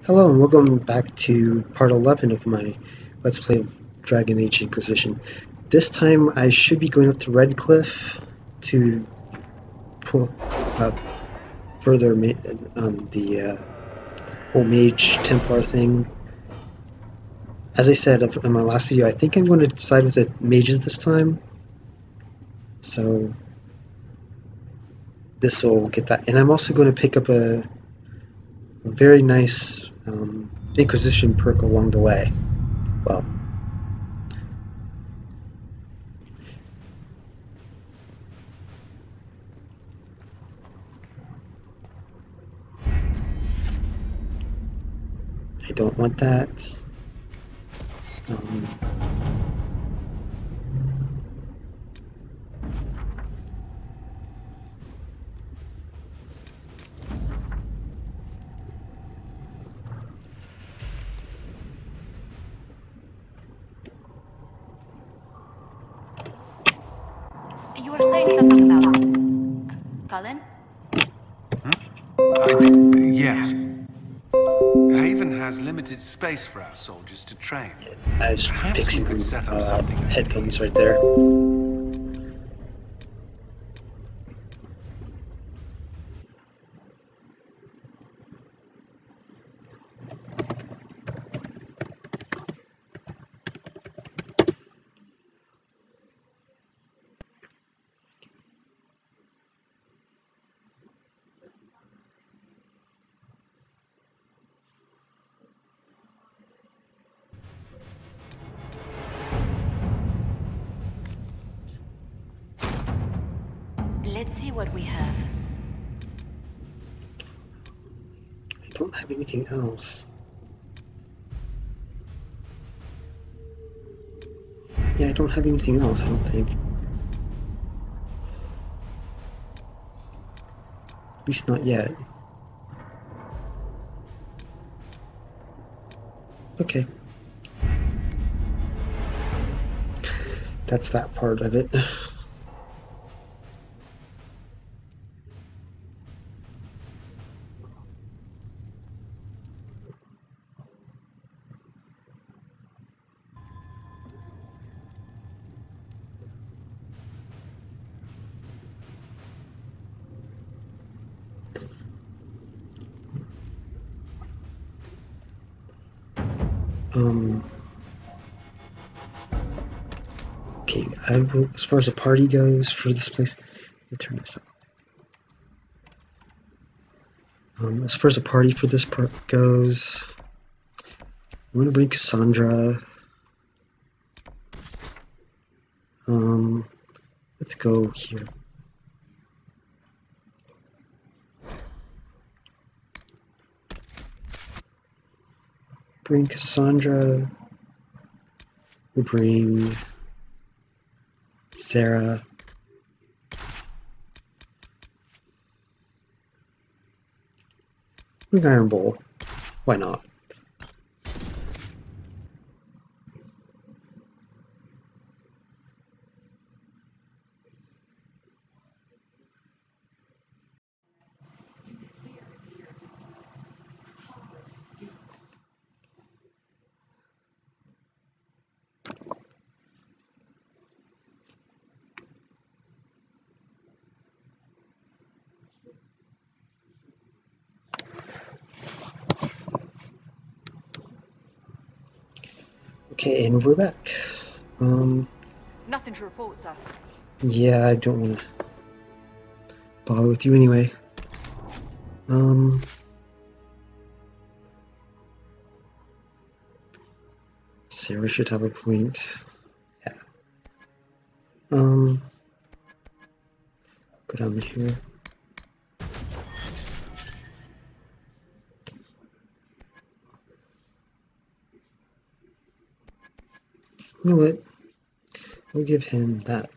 Hello and welcome back to part 11 of my Let's Play of Dragon Age Inquisition. This time I should be going up to Redcliffe to pull further the whole Mage Templar thing. As I said in my last video, I think I'm going to side with the mages this time. So this will get that. And I'm also going to pick up a very nice Inquisition perk along the way. Well, I don't want that. You were saying something about Cullen? Yes. Haven has limited space for our soldiers to train. I was Perhaps fixing we could set up something over headphones here. right there. Let's see what we have. I don't have anything else. Yeah, I don't have anything else, I don't think. At least not yet. Okay. That's that part of it. Okay, I will, as far as the party goes for this place, let me turn this up. As far as the party for this part goes, I'm going to bring Cassandra. Let's go here. Bring Cassandra. We'll bring Sarah. Bring Iron Bowl. Why not? Okay, and we're back. Nothing to report, sir. Yeah, I don't want to bother with you anyway. Sarah should have a point. Yeah. Go down here. You know what? We'll give him that.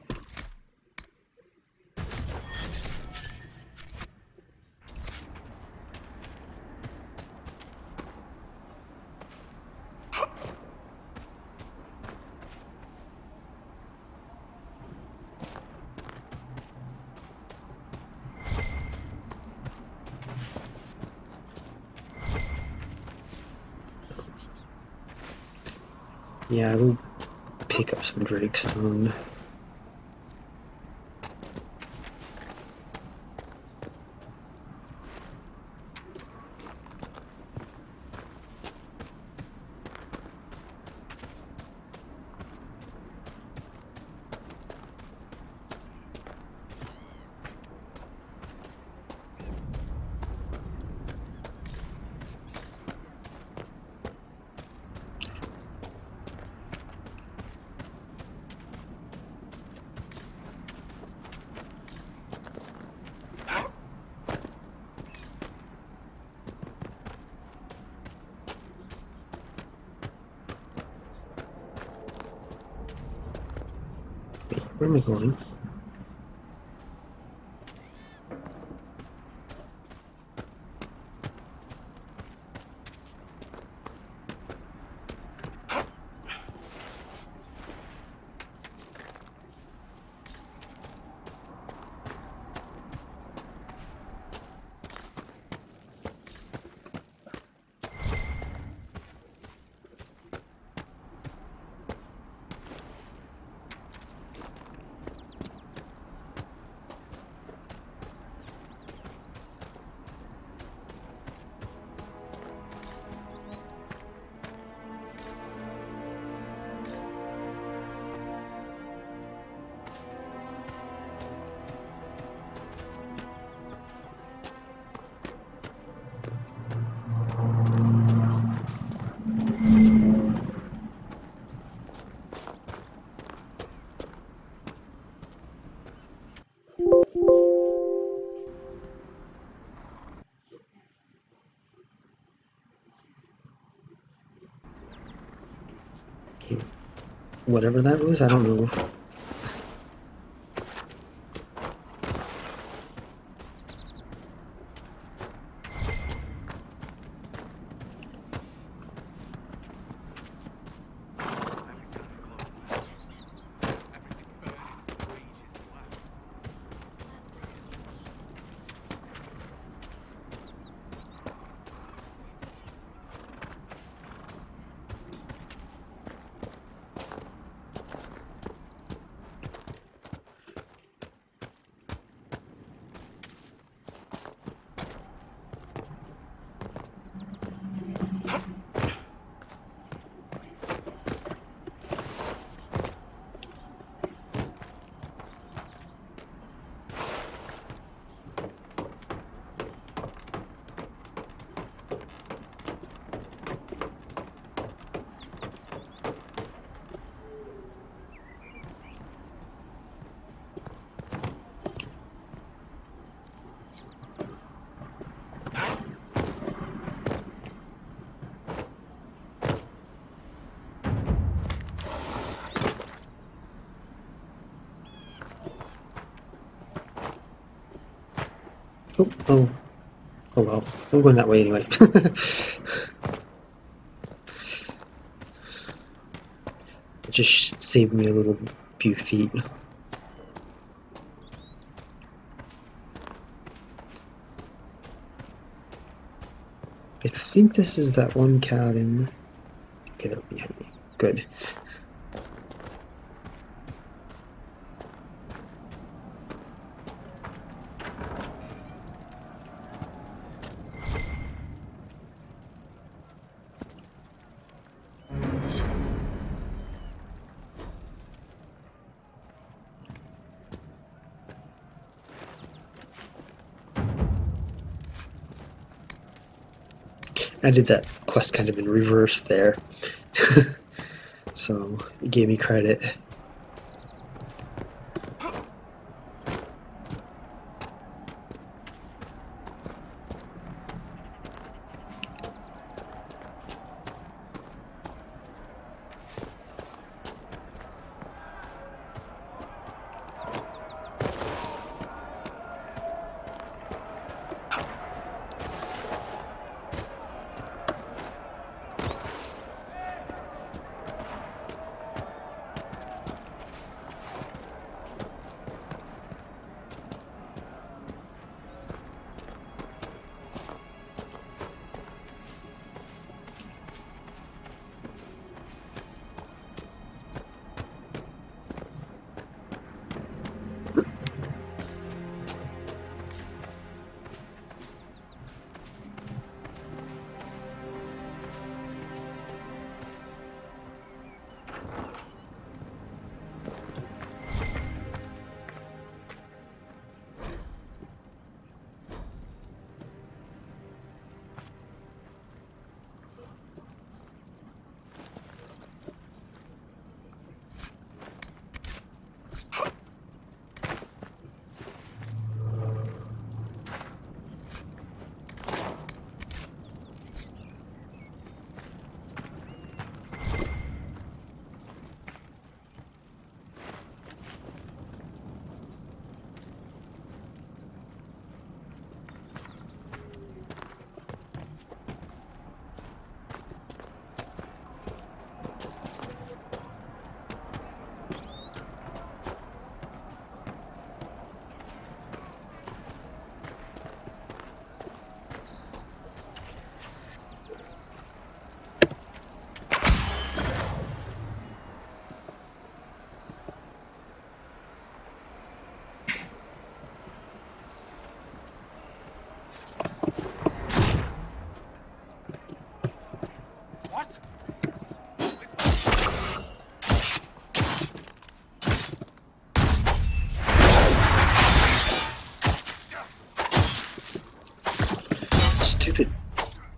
Yeah, I will pick up some Drakestone. Where am I going? Okay. Whatever that was, I don't know. Oh well. I'm going that way anyway. It just saved me a little few feet. I think this is that one cabin. Okay, they're behind me. Good. I did that quest kind of in reverse there. So it gave me credit.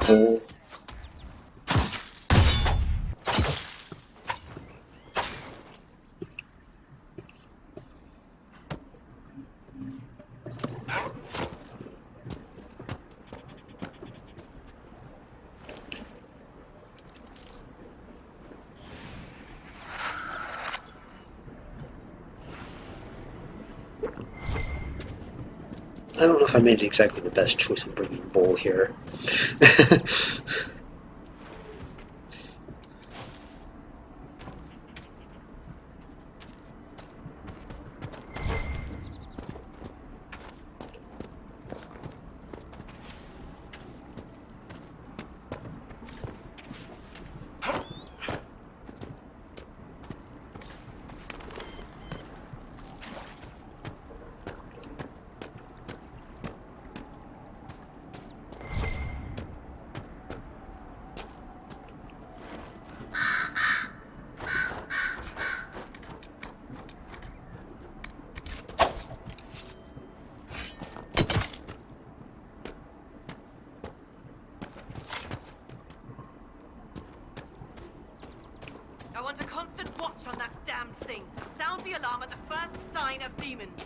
bowl. I don't know if I made exactly the best choice of bringing bowl here. I want a constant watch on that damn thing. Sound the alarm at the first sign of demons.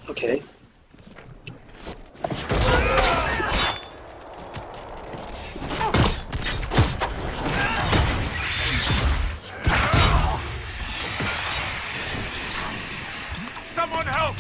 Okay. Someone help!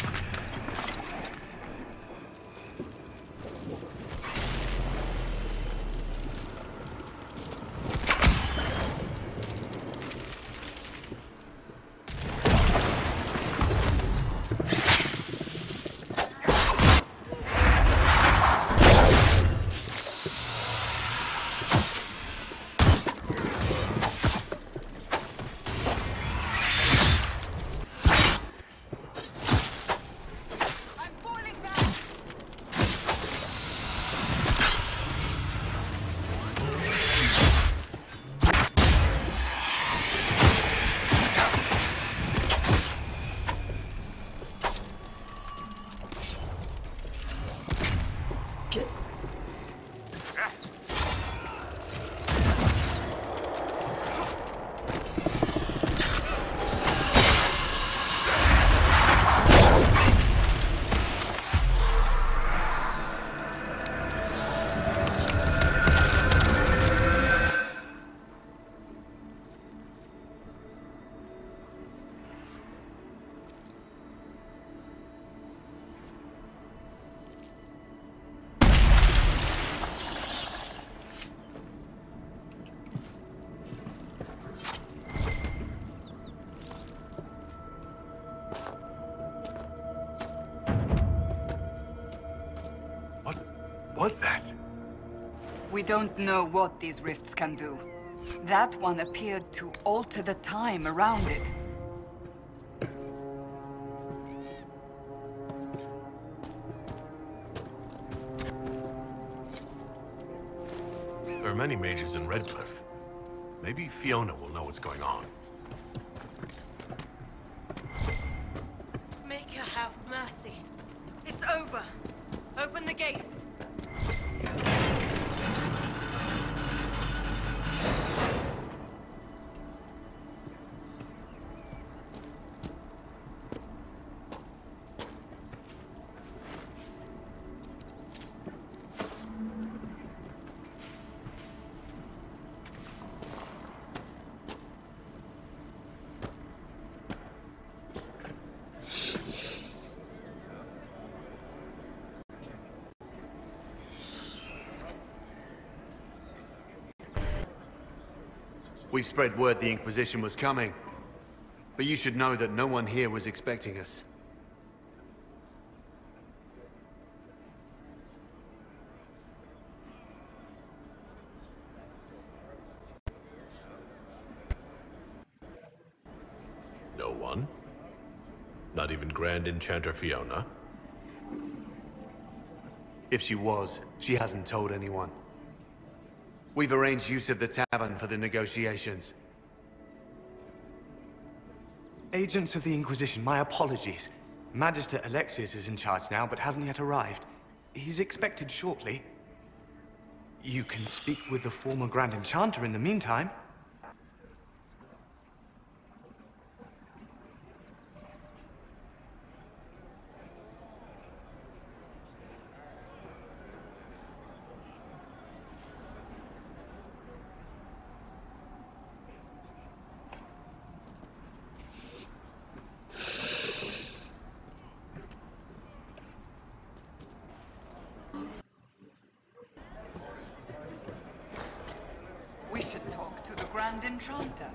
Was that? We don't know what these rifts can do. That one appeared to alter the time around it. There are many mages in Redcliffe. Maybe Fiona will know what's going on. over. Open the gates. We spread word the Inquisition was coming. But you should know that no one here was expecting us. No one? Not even Grand Enchanter Fiona? If she was, she hasn't told anyone. We've arranged use of the tavern for the negotiations. Agents of the Inquisition, my apologies. Magister Alexius is in charge now, but hasn't yet arrived. He's expected shortly. You can speak with the former Grand Enchanter in the meantime. We should talk to the Grand Enchanter.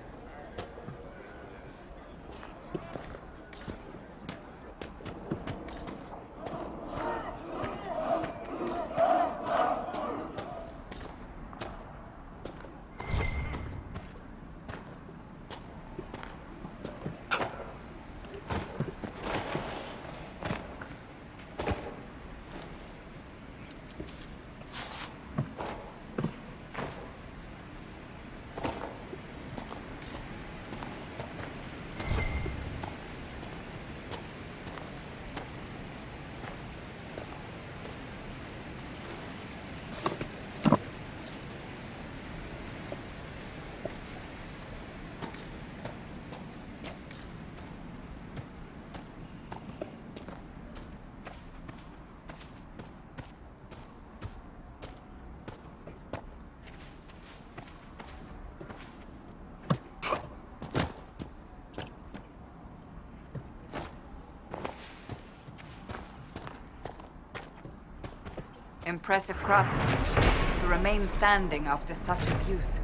Impressive craftsmanship to remain standing after such abuse.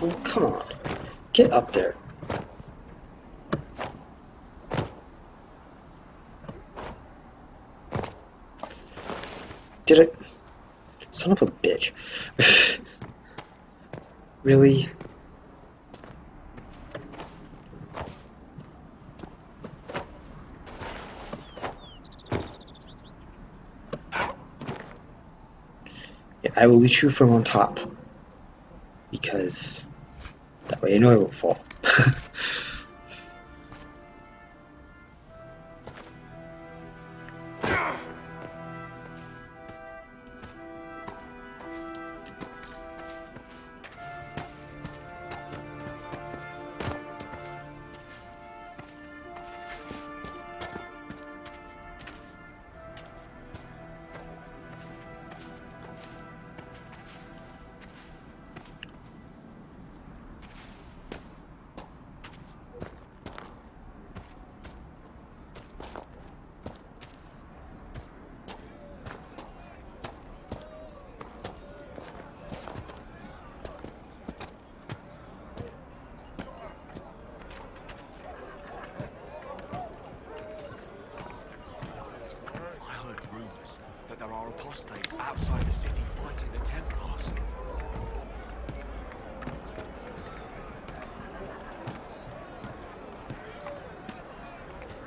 Oh, come on. Get up there. Did it? Son of a bitch. Really? Yeah, I will reach you from on top. Because that way I know I won't fall. There are apostates outside the city fighting the Templars.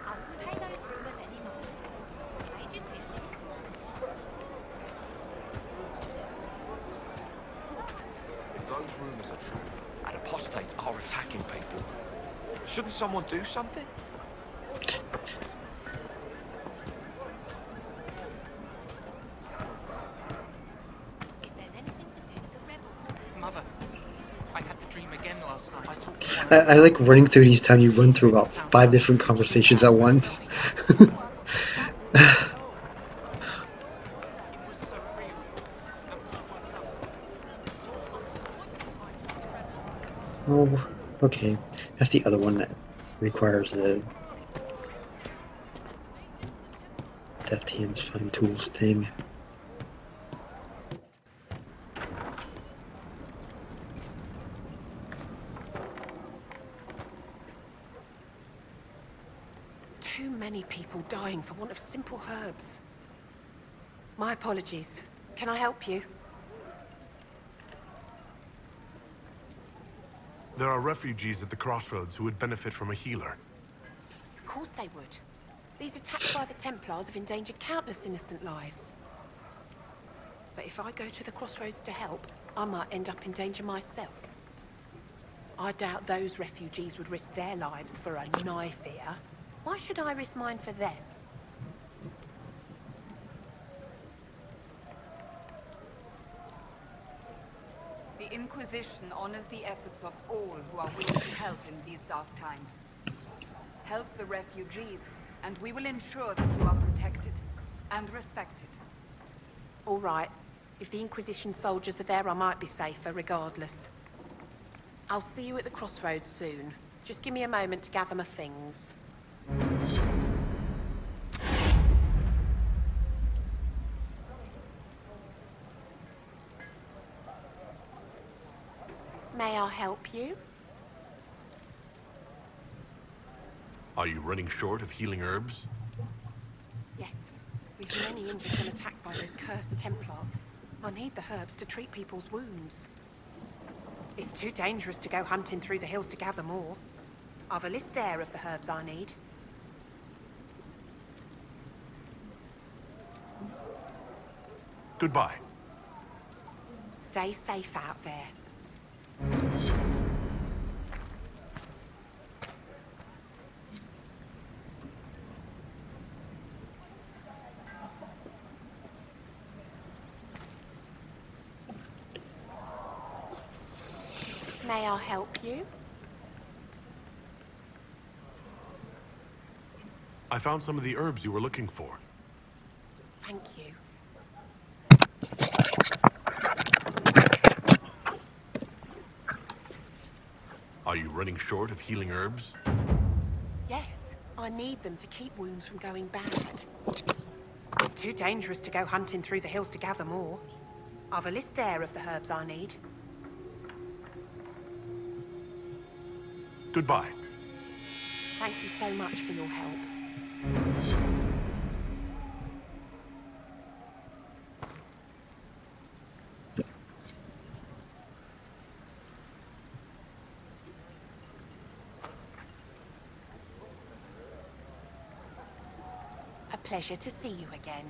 I wouldn't pay those rumors anymore. They just hear Shouldn't someone do something? If there's anything to do with the rebels. Mother, I had the dream again last night. I talked to one of I like running through these times you run through about 5 different conversations at once. Oh, okay. That's the other one that requires the deft hands find tools thing. Too many people dying for want of simple herbs. My apologies. Can I help you? There are refugees at the crossroads who would benefit from a healer. Of course they would. These attacks by the Templars have endangered countless innocent lives. But if I go to the crossroads to help, I might end up in danger myself. I doubt those refugees would risk their lives for a knife here. Why should I risk mine for them? The Inquisition honors the efforts of all who are willing to help in these dark times. Help the refugees, and we will ensure that you are protected and respected. All right. If the Inquisition soldiers are there, I might be safer regardless. I'll see you at the crossroads soon. Just give me a moment to gather my things. May I help you? Are you running short of healing herbs? Yes. We've many injured from attacks by those cursed Templars. I need the herbs to treat people's wounds. It's too dangerous to go hunting through the hills to gather more. I've a list there of the herbs I need. Goodbye. Stay safe out there. May I help you? I found some of the herbs you were looking for. Thank you. Are you running short of healing herbs? Yes, I need them to keep wounds from going bad. It's too dangerous to go hunting through the hills to gather more. I've a list there of the herbs I need. Goodbye. Thank you so much for your help. A pleasure to see you again.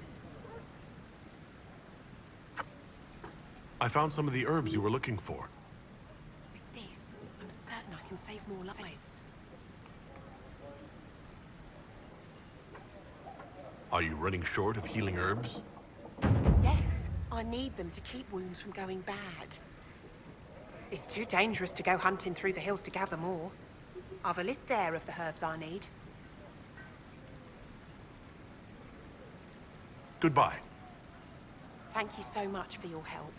I found some of the herbs you were looking for. With this, I'm certain I can save more lives. Are you running short of healing herbs? Yes, I need them to keep wounds from going bad. It's too dangerous to go hunting through the hills to gather more. I've a list there of the herbs I need. Goodbye. Thank you so much for your help.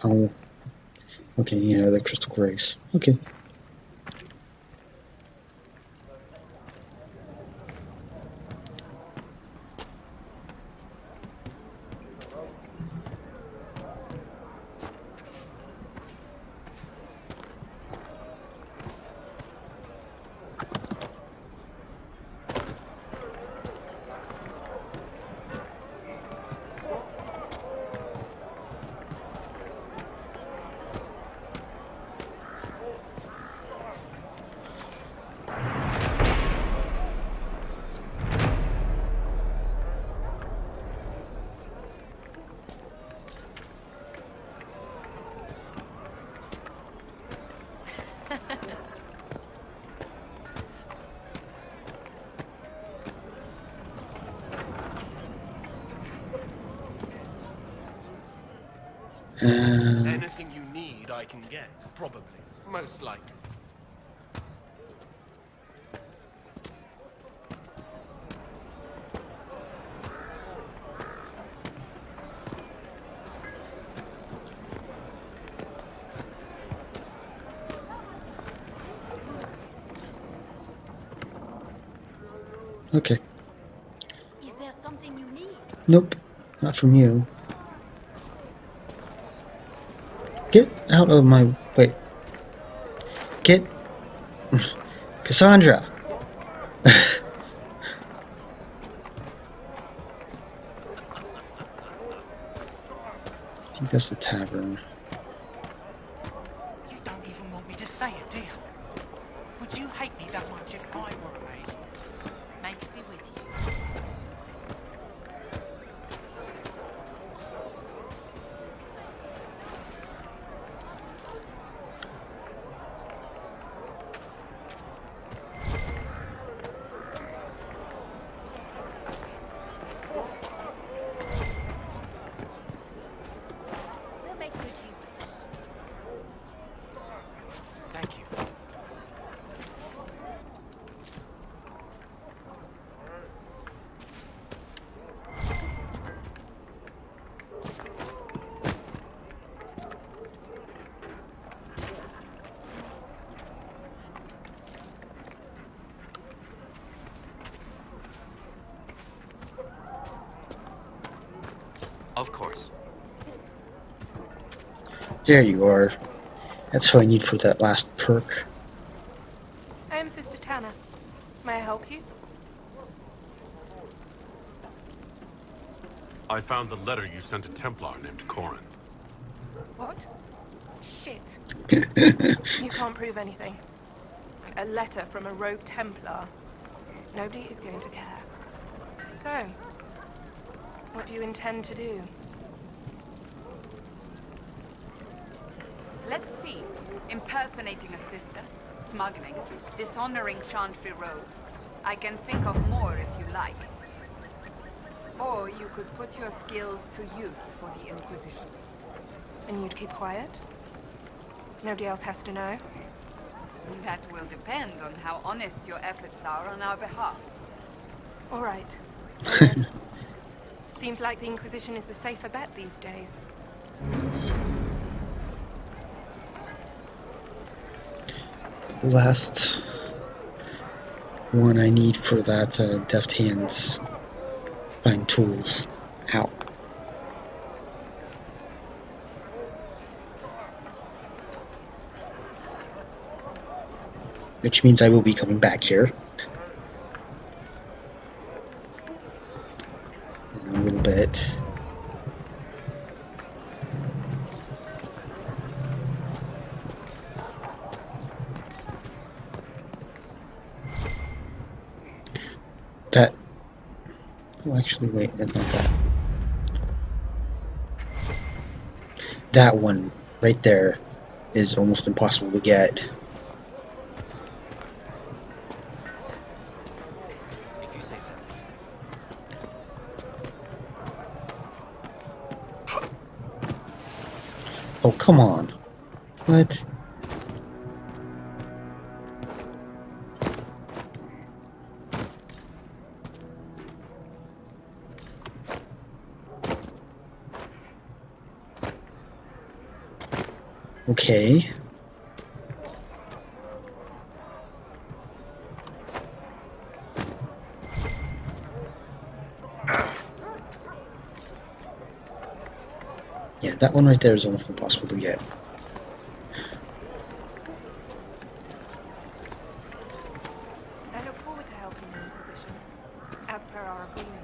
Oh. Okay, yeah, the crystal grace. Okay. Anything you need, I can get. Probably. Most likely. Okay. Is there something you need? Nope. Not from you. Get out of my way. Get... Cassandra! I think that's the tavern. You don't even want me to say it, do you? Would you hate me that much if I were a maid? May it be with you. We'll make good use of it. Thank you. Of course. There you are. That's what I need for that last perk. I am Sister Tanner. May I help you? I found the letter you sent a Templar named Corin. What? Shit. You can't prove anything. A letter from a rogue Templar. Nobody is going to care. So, what do you intend to do? Let's see. Impersonating a sister, smuggling, dishonoring Chantry robes. I can think of more if you like. Or you could put your skills to use for the Inquisition. And you'd keep quiet? Nobody else has to know? That will depend on how honest your efforts are on our behalf. All right. Seems like the Inquisition is the safer bet these days. The last one I need for that deft hands. Find tools. Ow. Which means I will be coming back here. In a little bit. That... Oh, actually, wait, that's not that. That one right there is almost impossible to get. If you say so. Oh, come on. What? Okay. Yeah, that one right there is almost impossible to get. I look forward to helping the Inquisition, as per our agreement.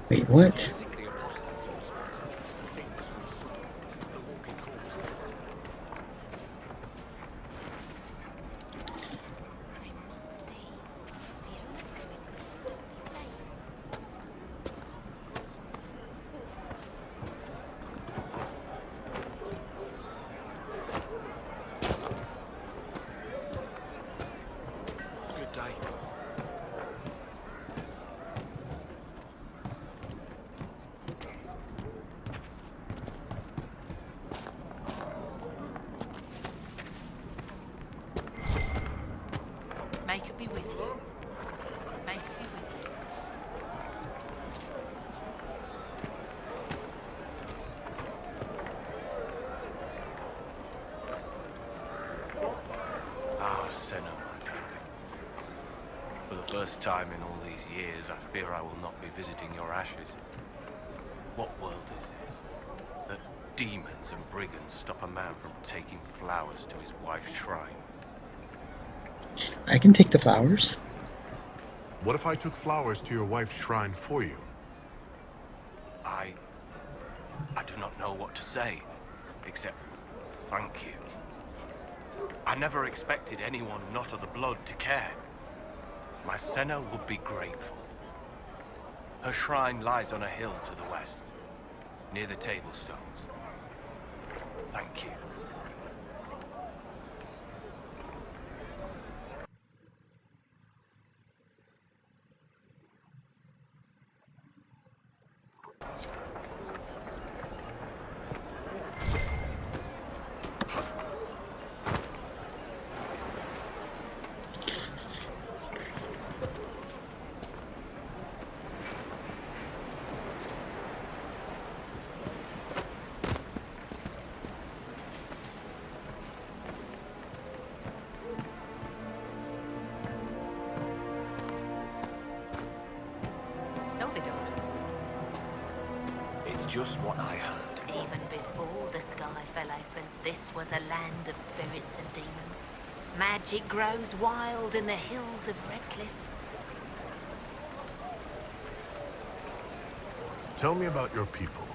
Wait, what? I think the apostates are responsible for things we see. The walking corpses. May it be with you. May it be with you. Ah, Senna, my darling. For the first time in all these years, I fear I will not be visiting your ashes. What world is this? That demons and brigands stop a man from taking flowers to his wife's shrine. I can take the flowers. What if I took flowers to your wife's shrine for you? I do not know what to say, except thank you. I never expected anyone not of the blood to care. My Senna would be grateful. Her shrine lies on a hill to the west, near the tablstones. Thank you. No, they don't. It's just what I heard. Even before the sky fell open, this was a land of spirits and demons. Magic grows wild in the hills of Redcliffe. Tell me about your people.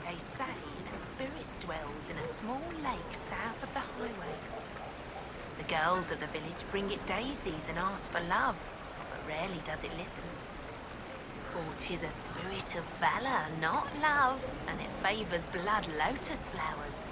They say a spirit dwells in a small lake south of the highway. The girls of the village bring it daisies and ask for love, but rarely does it listen. For 'tis a spirit of valor, not love, and it favors blood lotus flowers.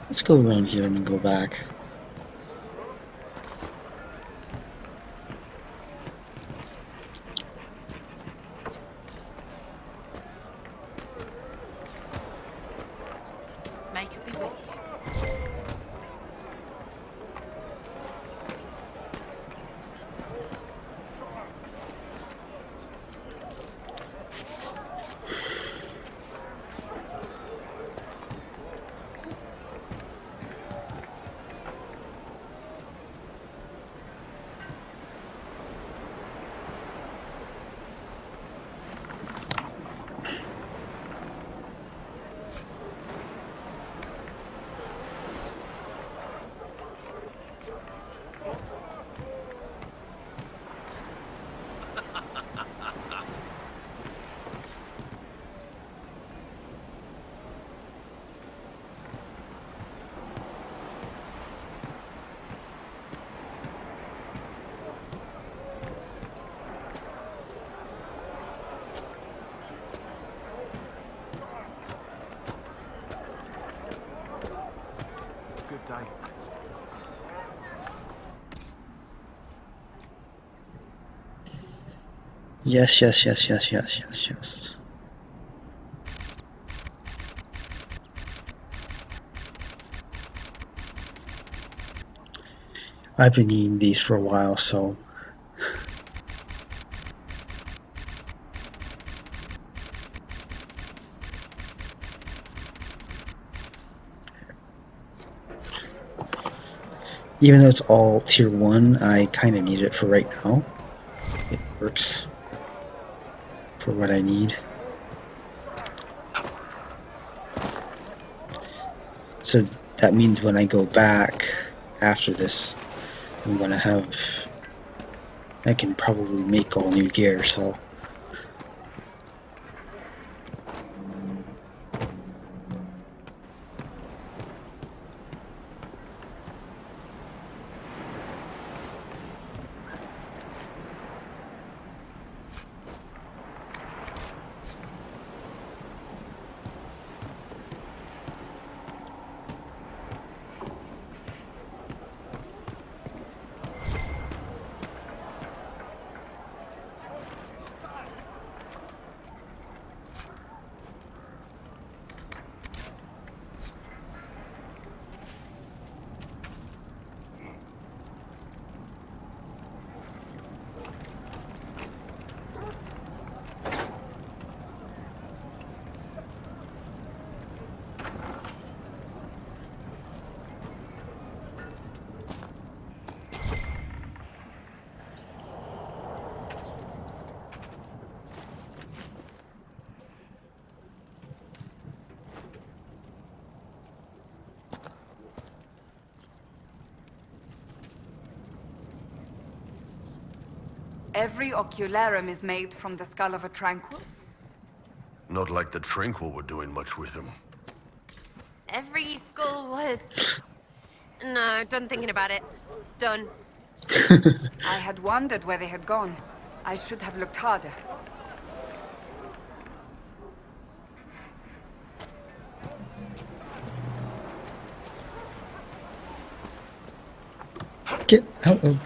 Let's go around here and go back. May it be with you. Good day. Yes, yes, yes, yes, yes, yes, yes. I've been eating these for a while, so even though it's all tier 1, I kind of need it for right now. It works for what I need. So that means when I go back after this, I'm gonna have, I can probably make all new gear, so Every ocularum is made from the skull of a tranquil? Not like the Tranquil were doing much with him. Every skull was... No, done thinking about it. Done. I had wondered where they had gone. I should have looked harder. Get out of...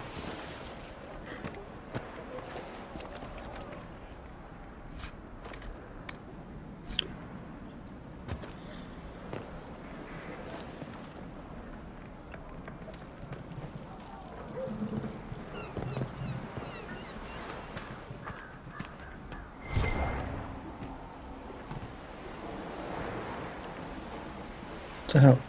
To help.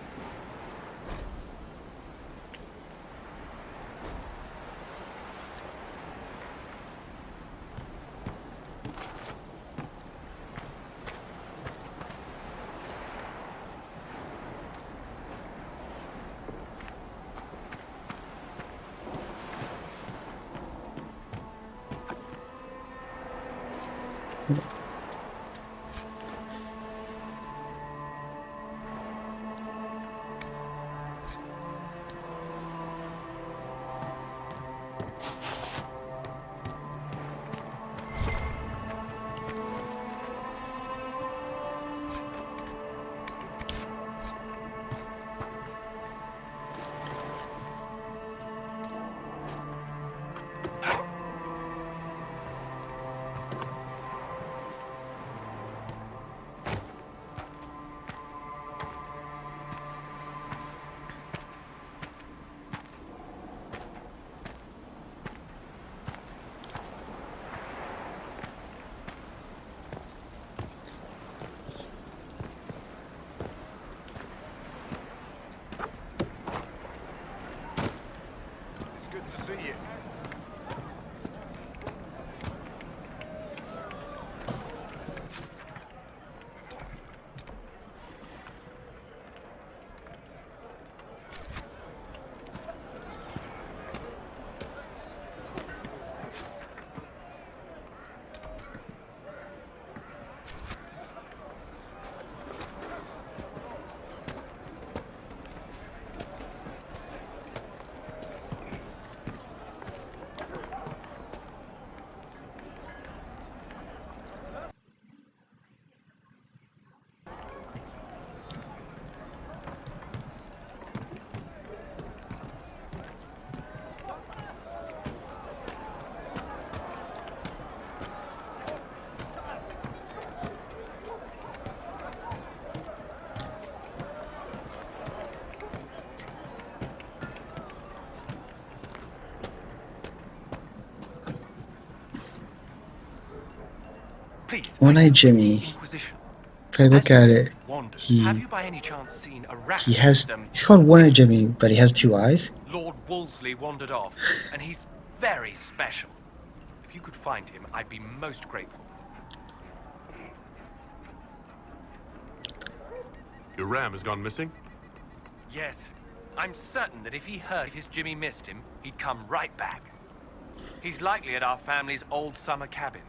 One-Eyed Jimmy. If I look at it, have you by any chance seen a rat? he's called One-Eyed Jimmy, but he has two eyes. Lord Wolseley wandered off, and he's very special. If you could find him, I'd be most grateful. Your ram has gone missing? Yes. I'm certain that if he heard his Jimmy missed him, he'd come right back. He's likely at our family's old summer cabin.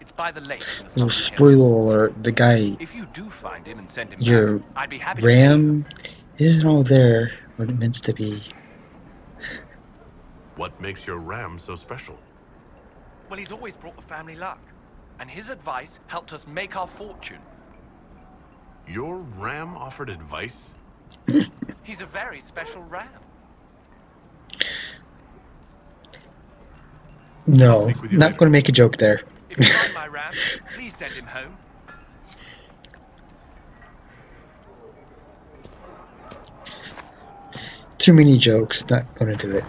It's by the lake in the Little Southern spoiler Hills. alert, the guy, If you do find him and send him your back, I'd be happy ram isn't all there what it meant to be. What makes your ram so special? Well, he's always brought the family luck, and his advice helped us make our fortune. Your ram offered advice? He's a very special ram. No, not going to make a joke there. If you find my ram, please send him home. Too many jokes, not going to do it.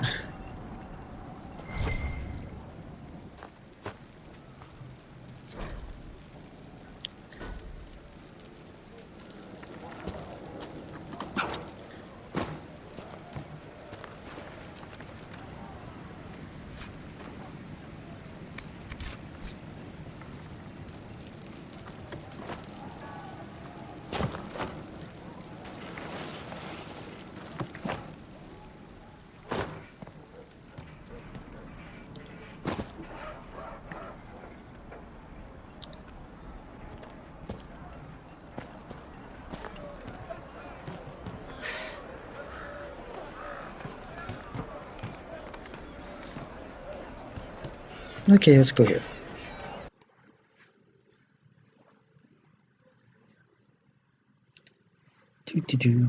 Okay, let's go here. Do.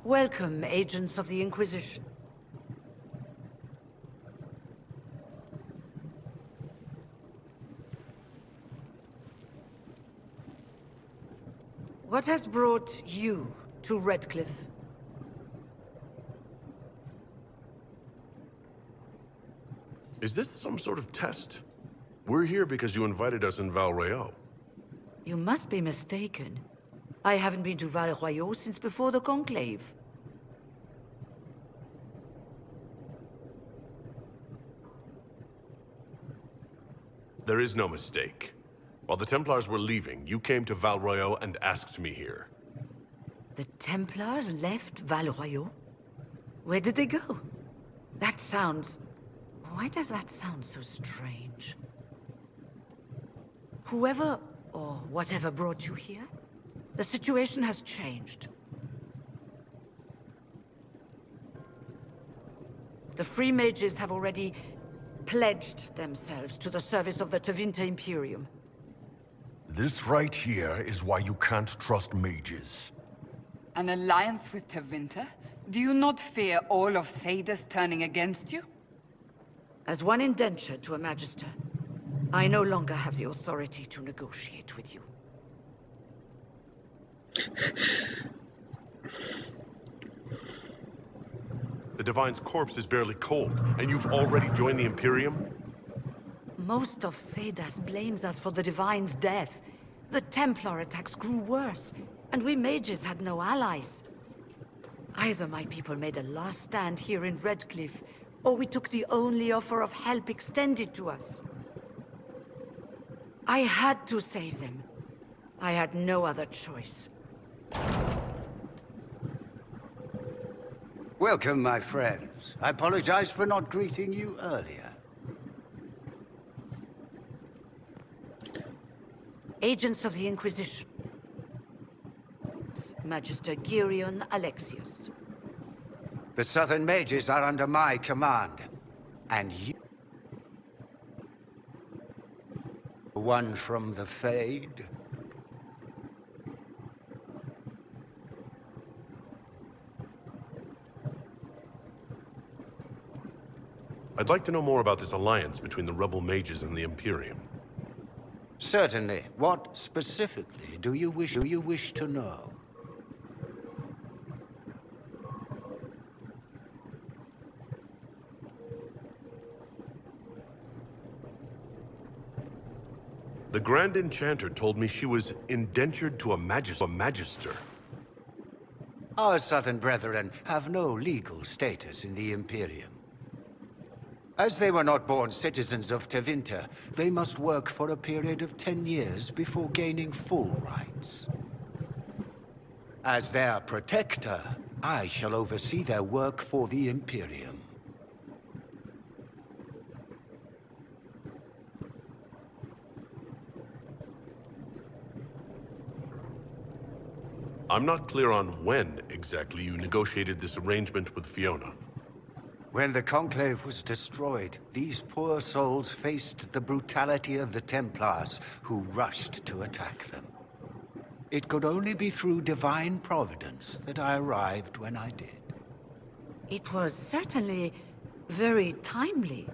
Welcome, agents of the Inquisition. What has brought you to Redcliffe? Is this some sort of test? We're here because you invited us in Val Royeaux. You must be mistaken. I haven't been to Val Royeaux since before the Conclave. There is no mistake. While the Templars were leaving, you came to Val Royeaux and asked me here. The Templars left Val Royeaux? Where did they go? That sounds... Why does that sound so strange? Whoever or whatever brought you here, the situation has changed. The Free Mages have already pledged themselves to the service of the Tevinter Imperium. This right here is why you can't trust mages. An alliance with Tevinter? Do you not fear all of Thedas turning against you? As one indentured to a Magister, I no longer have the authority to negotiate with you. The Divine's corpse is barely cold, and you've already joined the Imperium? Most of Thedas blames us for the Divine's death. The Templar attacks grew worse, and we mages had no allies. Either my people made a last stand here in Redcliffe, or we took the only offer of help extended to us. I had to save them. I had no other choice. Welcome, my friends. I apologize for not greeting you earlier. Agents of the Inquisition. Magister Girion Alexius. The Southern Mages are under my command, and you... One from the Fade? I'd like to know more about this alliance between the rebel mages and the Imperium. Certainly. What specifically do you wish to know? The Grand Enchanter told me she was indentured to a magister. Our Southern brethren have no legal status in the Imperium. As they were not born citizens of Tevinter, they must work for a period of 10 years before gaining full rights. As their protector, I shall oversee their work for the Imperium. I'm not clear on when exactly you negotiated this arrangement with Fiona. When the Conclave was destroyed, these poor souls faced the brutality of the Templars, who rushed to attack them. It could only be through divine providence that I arrived when I did. It was certainly very timely.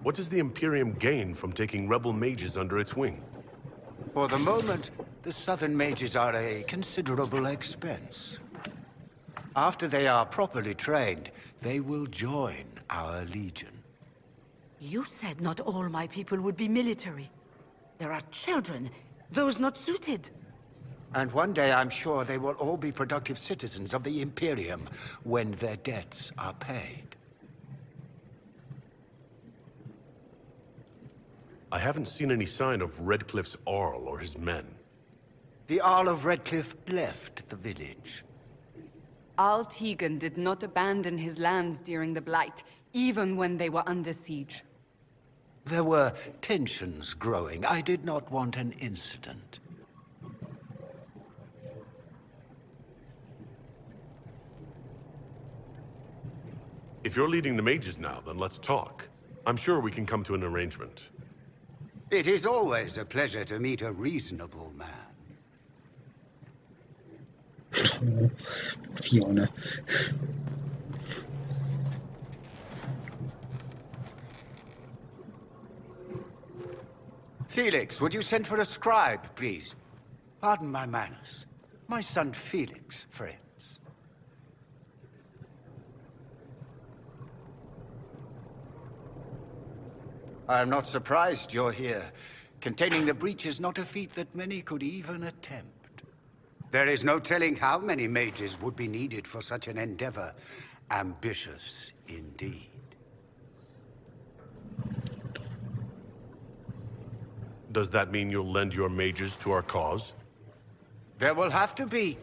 What does the Imperium gain from taking rebel mages under its wing? For the moment, the Southern mages are a considerable expense. After they are properly trained, they will join our legion. You said not all my people would be military. There are children, those not suited. And one day I'm sure they will all be productive citizens of the Imperium when their debts are paid. I haven't seen any sign of Redcliffe's Arl or his men. The Arl of Redcliffe left the village. Al Tegan did not abandon his lands during the Blight, even when they were under siege. There were tensions growing. I did not want an incident. If you're leading the mages now, then let's talk. I'm sure we can come to an arrangement. It is always a pleasure to meet a reasonable man. Oh, Fiona. Felix, would you send for a scribe, please? Pardon my manners. My son Felix, friends. I'm not surprised you're here. Containing the breach is not a feat that many could even attempt. There is no telling how many mages would be needed for such an endeavor. Ambitious indeed. Does that mean you'll lend your mages to our cause? There will have to be.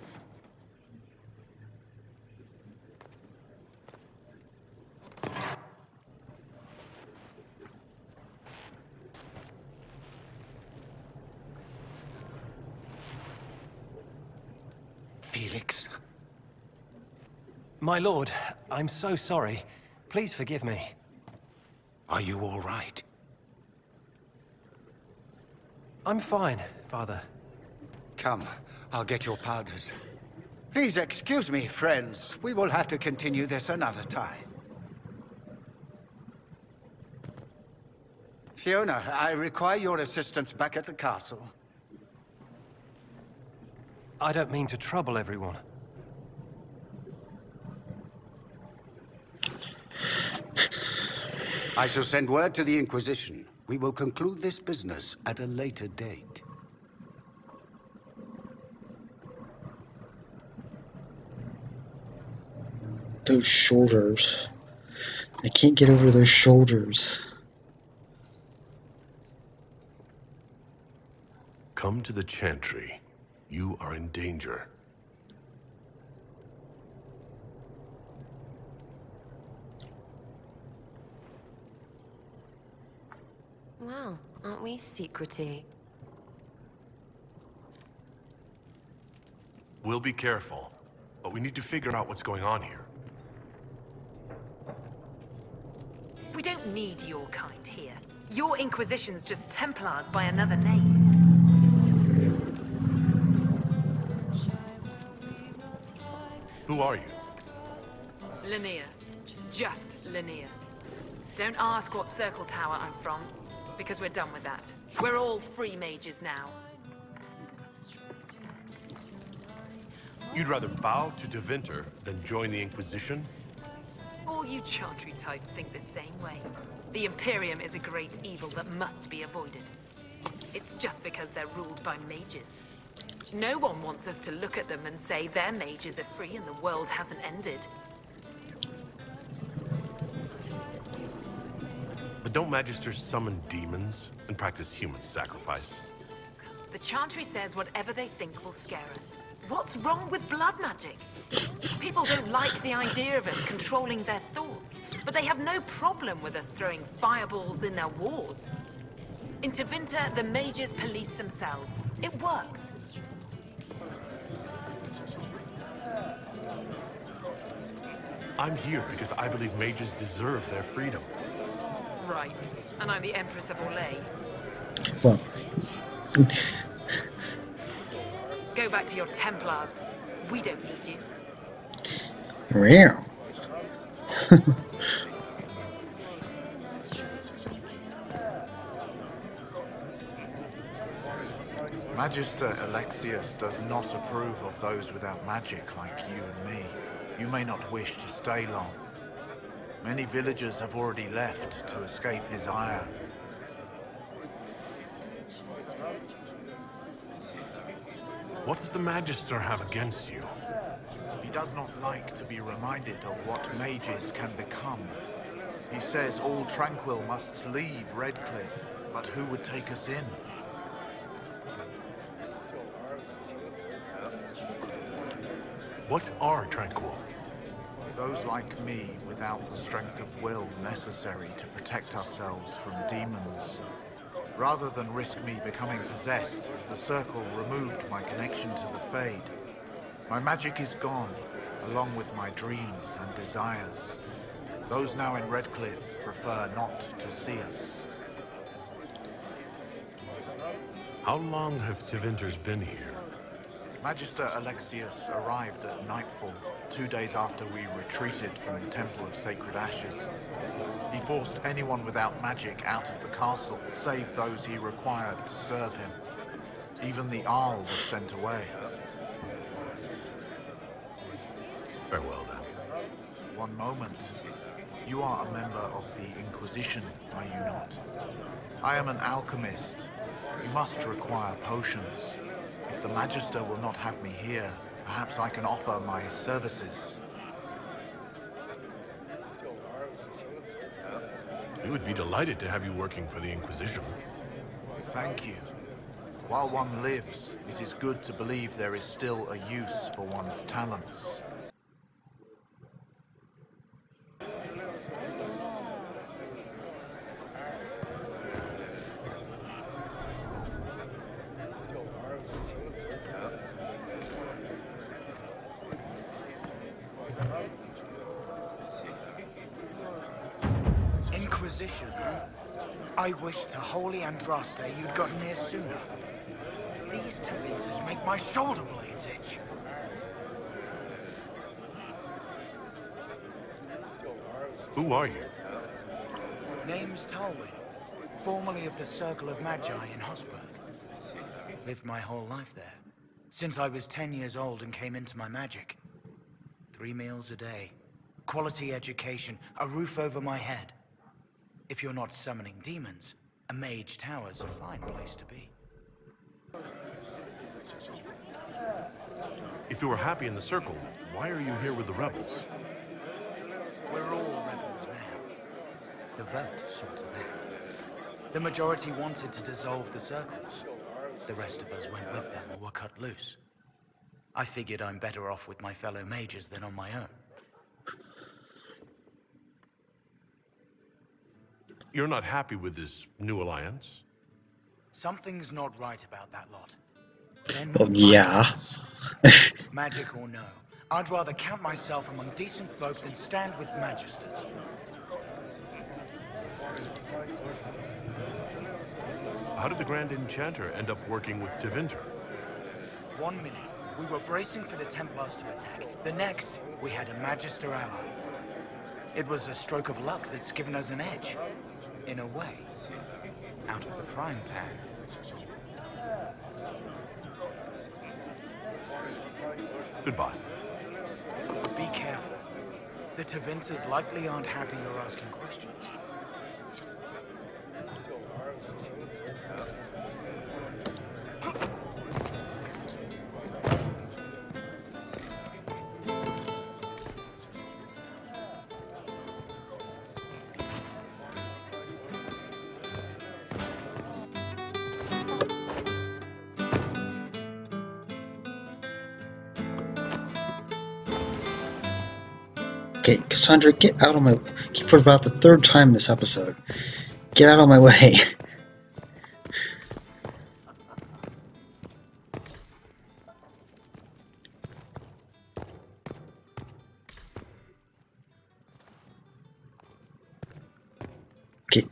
Felix? My lord, I'm so sorry. Please forgive me. Are you all right? I'm fine, Father. Come, I'll get your powders. Please excuse me, friends. We will have to continue this another time. Fiona, I require your assistance back at the castle. I don't mean to trouble everyone. I shall send word to the Inquisition. We will conclude this business at a later date. Those shoulders. I can't get over those shoulders. Come to the Chantry. You are in danger. Wow, aren't we secrety? We'll be careful, but we need to figure out what's going on here. We don't need your kind here. Your Inquisition's just Templars by another name. Who are you? Linnea. Just Linnea. Don't ask what Circle Tower I'm from, because we're done with that. We're all free mages now. You'd rather bow to Tevinter than join the Inquisition? All you Chantry types think the same way. The Imperium is a great evil that must be avoided. It's just because they're ruled by mages. No one wants us to look at them and say their mages are free and the world hasn't ended. But don't Magisters summon demons and practice human sacrifice? the Chantry says whatever they think will scare us. What's wrong with blood magic? People don't like the idea of us controlling their thoughts, but they have no problem with us throwing fireballs in their wars. In Tevinter, the mages police themselves. It works. I'm here because I believe mages deserve their freedom. Right. And I'm the Empress of Orlais. Well. Go back to your Templars. We don't need you. Real. Magister Alexius does not approve of those without magic like you and me. You may not wish to stay long. Many villagers have already left to escape his ire. What does the Magister have against you? He does not like to be reminded of what mages can become. He says all tranquil must leave Redcliffe, but who would take us in? What are tranquil? Those like me without the strength of will necessary to protect ourselves from demons. Rather than risk me becoming possessed, the Circle removed my connection to the Fade. My magic is gone, along with my dreams and desires. Those now in Redcliffe prefer not to see us. How long have Tevinters been here? Magister Alexius arrived at nightfall, 2 days after we retreated from the Temple of Sacred Ashes. He forced anyone without magic out of the castle, save those he required to serve him. Even the Arl was sent away. Farewell, then. One moment. You are a member of the Inquisition, are you not? I am an alchemist. You must require potions. If the Magister will not have me here, perhaps I can offer my services. We would be delighted to have you working for the Inquisition. Thank you. While one lives, it is good to believe there is still a use for one's talents. Inquisition, huh? I wish to Holy Andraste you'd gotten here sooner. These Tevinters make my shoulder blades itch. Who are you? Name's Talwyn, formerly of the Circle of Magi in Hosberg. Lived my whole life there, since I was 10 years old and came into my magic. 3 meals a day, quality education, a roof over my head. If you're not summoning demons, a mage tower's a fine place to be. If you were happy in the Circle, why are you here with the rebels? We're all rebels now. The vote saw to that. The majority wanted to dissolve the circles. The rest of us went with them or were cut loose. I figured I'm better off with my fellow mages than on my own. You're not happy with this new alliance? Something's not right about that lot. Oh, yeah. Magic or no, I'd rather count myself among decent folk than stand with magisters. How did the Grand Enchanter end up working with Tevinter? 1 minute, we were bracing for the Templars to attack. The next, we had a Magister ally. It was a stroke of luck that's given us an edge. In a way, out of the frying pan. Goodbye. Be careful. The Tevinters likely aren't happy you're asking questions. Okay, Cassandra, get out of my... For about the third time this episode. Get out of my way. Okay.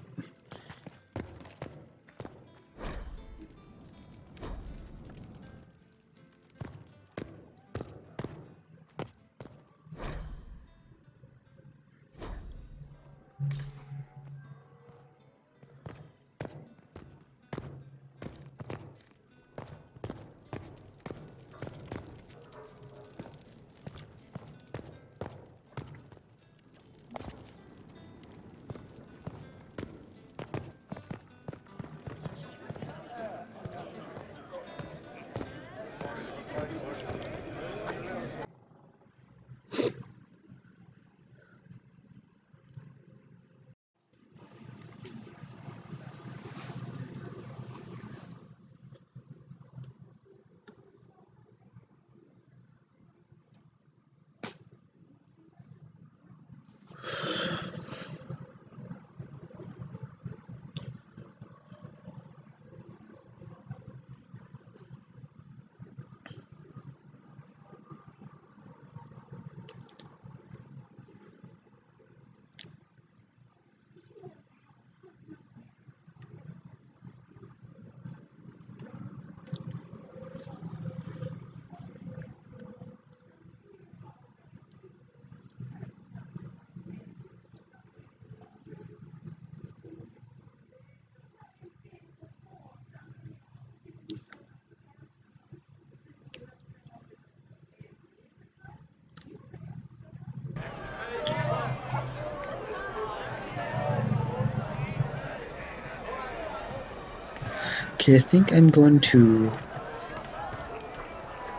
Okay, I think I'm going to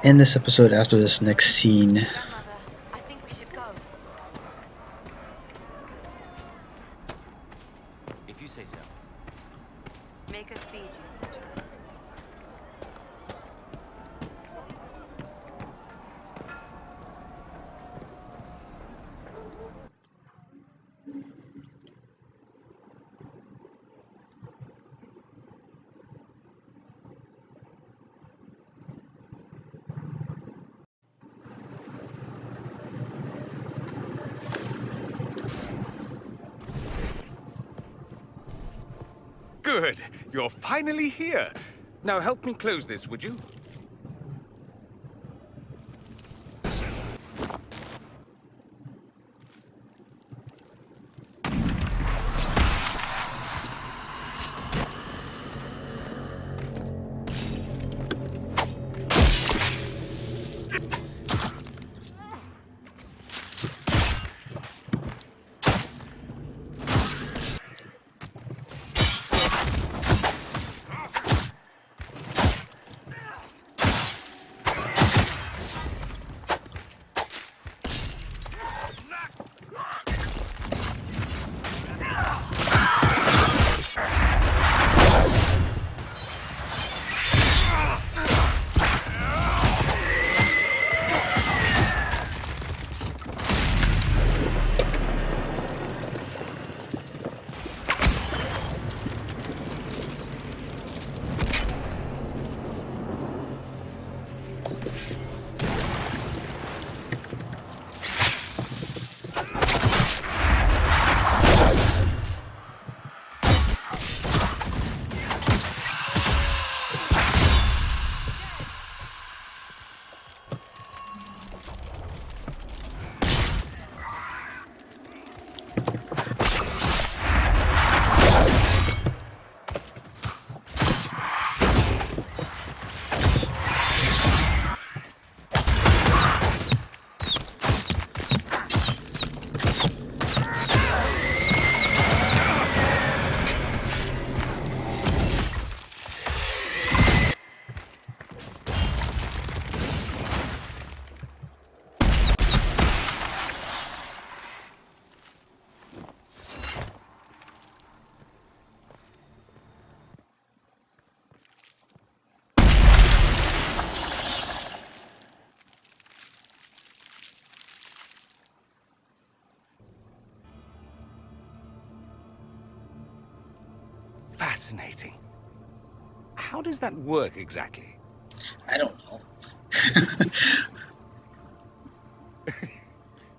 end this episode after this next scene. Grandmother, I think we should go. If you say so. Make us feed you. Good. You're finally here. Now help me close this, would you? Fascinating. How does that work exactly? I don't know.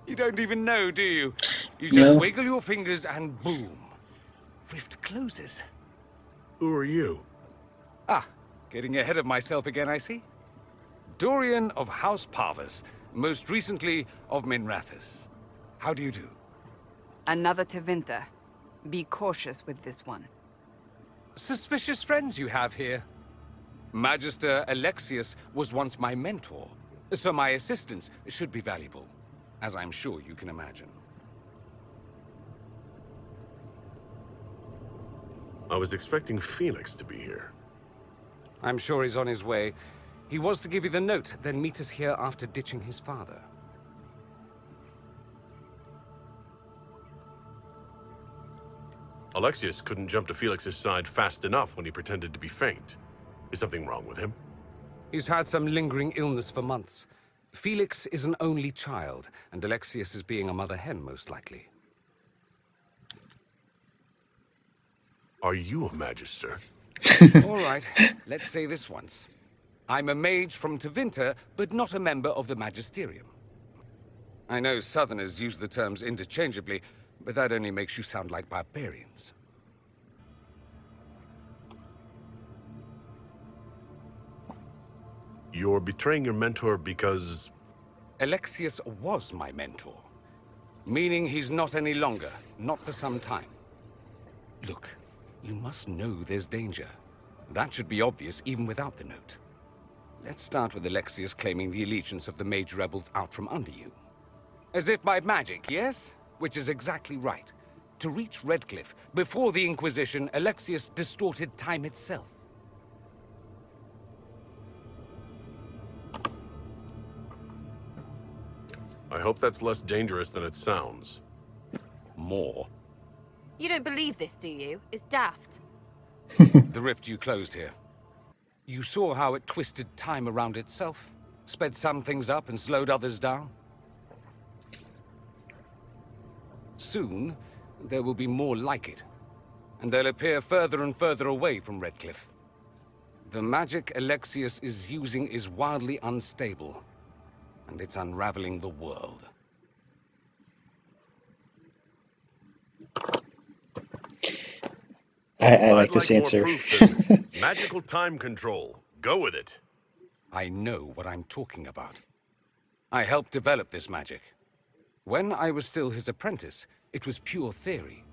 You don't even know, do you? You just No. wiggle your fingers and boom. Rift closes. Who are you? Ah, getting ahead of myself again, I see. Dorian of House Parvus, most recently of Minrathous. How do you do? Another Tevinter. Be cautious with this one. Suspicious friends you have here. Magister Alexius was once my mentor, so my assistance should be valuable, as I'm sure you can imagine. I was expecting Felix to be here. I'm sure he's on his way. He was to give you the note, then meet us here after ditching his father. Alexius couldn't jump to Felix's side fast enough when he pretended to be faint. Is something wrong with him? He's had some lingering illness for months. Felix is an only child, and Alexius is being a mother hen, most likely. Are you a magister? All right, let's say this once. I'm a mage from Tevinter, but not a member of the Magisterium. I know Southerners use the terms interchangeably, but that only makes you sound like barbarians. You're betraying your mentor because... Alexius was my mentor. Meaning he's not any longer, not for some time. Look, you must know there's danger. That should be obvious even without the note. Let's start with Alexius claiming the allegiance of the mage rebels out from under you. As if by magic, yes? Which is exactly right. To reach Redcliffe, before the Inquisition, Alexius distorted time itself. I hope that's less dangerous than it sounds. More. You don't believe this, do you? It's daft. The rift you closed here. You saw how it twisted time around itself? Sped some things up and slowed others down? Soon, there will be more like it. And they'll appear further and further away from Redcliffe. The magic Alexius is using is wildly unstable. And it's unraveling the world. I like this answer. Magical time control. Go with it. I know what I'm talking about. I helped develop this magic. When I was still his apprentice, it was pure theory.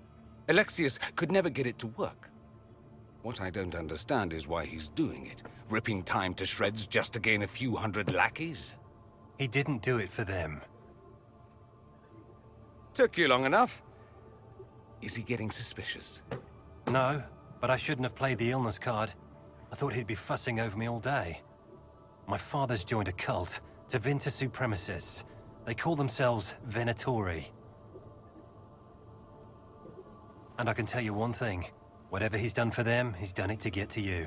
Alexius could never get it to work. What I don't understand is why he's doing it, ripping time to shreds just to gain a few hundred lackeys. He didn't do it for them. Took you long enough. Is he getting suspicious? No, but I shouldn't have played the illness card. I thought he'd be fussing over me all day. My father's joined a cult, Tevinter supremacists. They call themselves Venatori. And I can tell you one thing. Whatever he's done for them, he's done it to get to you.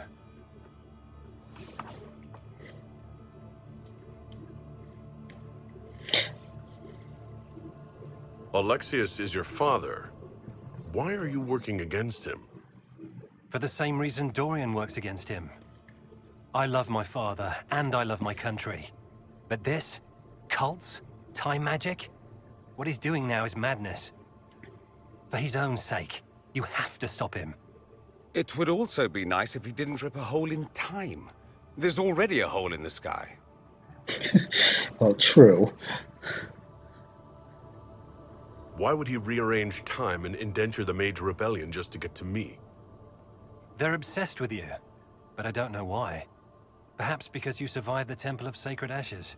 Alexius is your father. Why are you working against him? For the same reason Dorian works against him. I love my father, and I love my country. But this? Cults? Time magic? What he's doing now is madness. For his own sake, you have to stop him. It would also be nice if he didn't rip a hole in time. There's already a hole in the sky. Well, true. Why would he rearrange time and indenture the Mage Rebellion just to get to me? They're obsessed with you, but I don't know why. Perhaps because you survived the Temple of Sacred Ashes.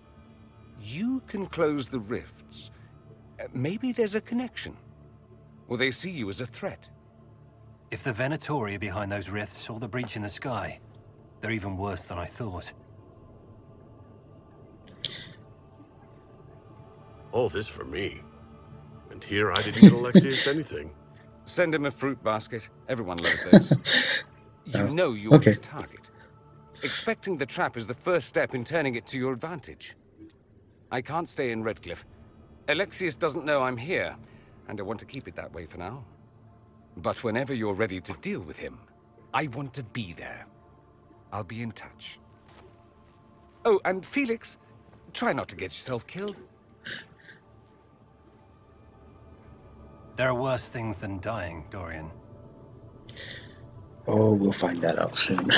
You can close the rifts. Maybe there's a connection. Or they see you as a threat. If the Venatori are behind those rifts or the breach in the sky, they're even worse than I thought. All this for me. And here I didn't get Alexius anything. Send him a fruit basket. Everyone loves those. You know you're his target. Expecting the trap is the first step in turning it to your advantage. I can't stay in Redcliffe. Alexius doesn't know I'm here, and I want to keep it that way for now. But whenever you're ready to deal with him, I want to be there. I'll be in touch. Oh, and Felix, try not to get yourself killed. There are worse things than dying, Dorian. Oh, we'll find that out soon.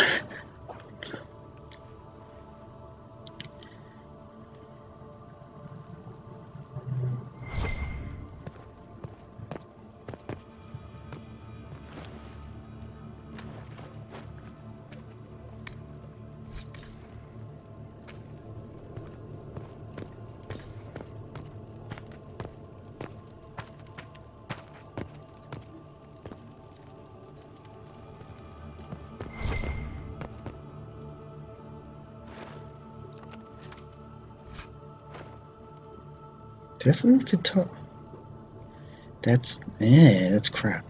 Definitely could talk. That's crap.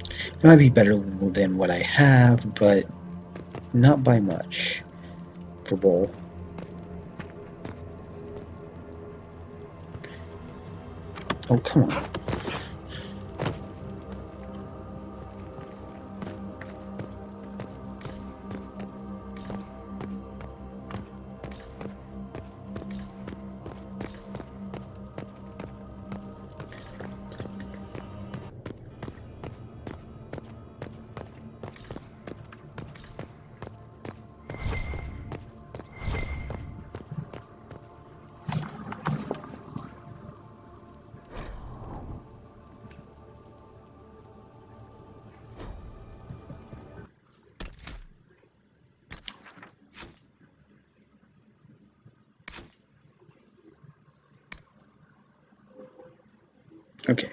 It might be better than what I have, but not by much for bowl. Oh, come on. Okay.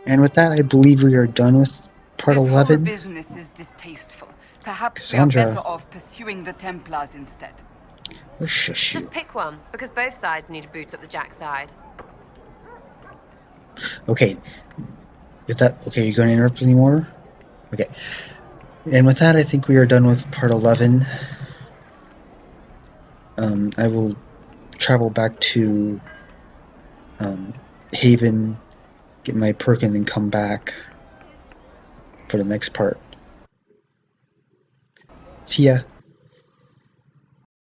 And with that, I believe we are done with part This 11. whole business is distasteful. Perhaps we are Cassandra. better off pursuing the Templars instead. Oh, shush you. Just pick one, because both sides need to boot up the Jack side. Okay. With that, okay, you going to interrupt anymore? Okay. And with that, I think we are done with part 11. I will travel back to Haven, get my perk, and then come back for the next part. See ya.